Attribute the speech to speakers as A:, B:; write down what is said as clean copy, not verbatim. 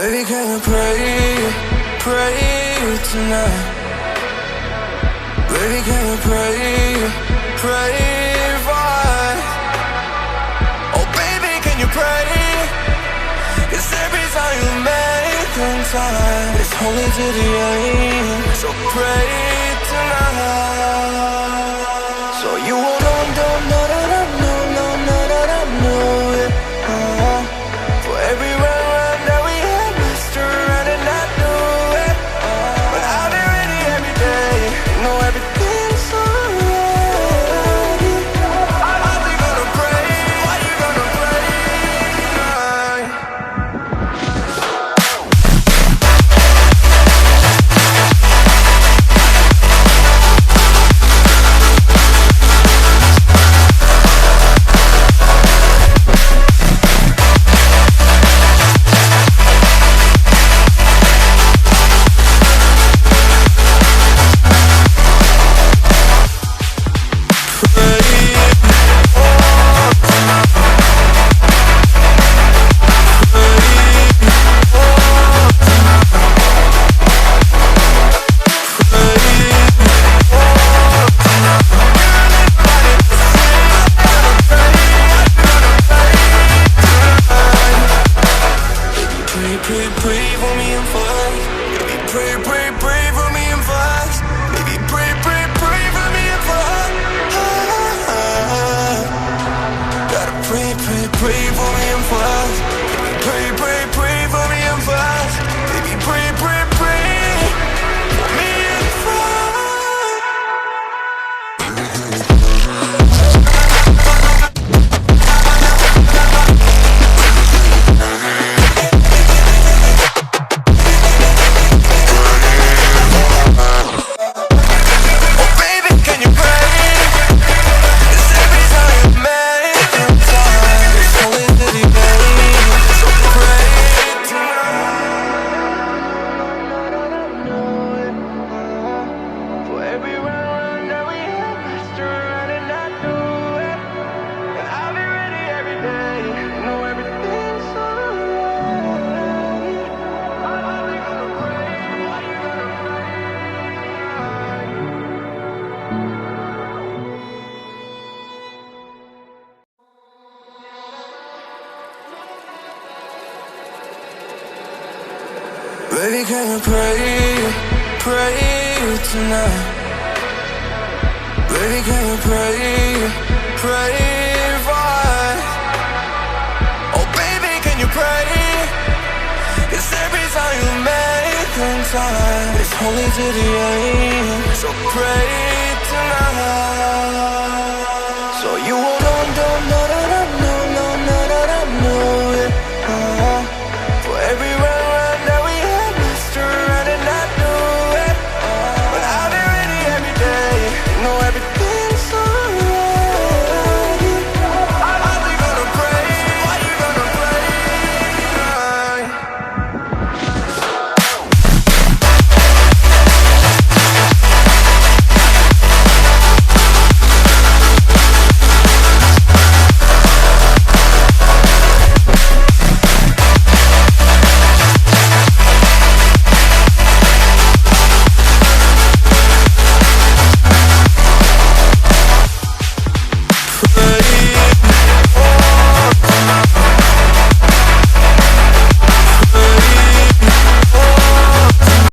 A: Baby, can you pray tonight? Baby, can you pray right? Oh baby, can you pray? 'Cause every time you make time, it's only to the end. So pray tonight. So you won't know it. For every run that we had, messed around and not do it. But I'll be ready every day. You know everything's alright. Are we gonna pray? Are you gonna pray tonight? Pray for me and fast. Baby, pray for me and fast. Baby, pray for me and fast. Gotta pray for me and fast. Baby, pray for me and fast. Baby, pray for me and Baby, can you pray tonight? Baby, can you pray right? Oh baby, can you pray? 'Cause every time you make time, it's only to the end. So pray tonight. So you won't know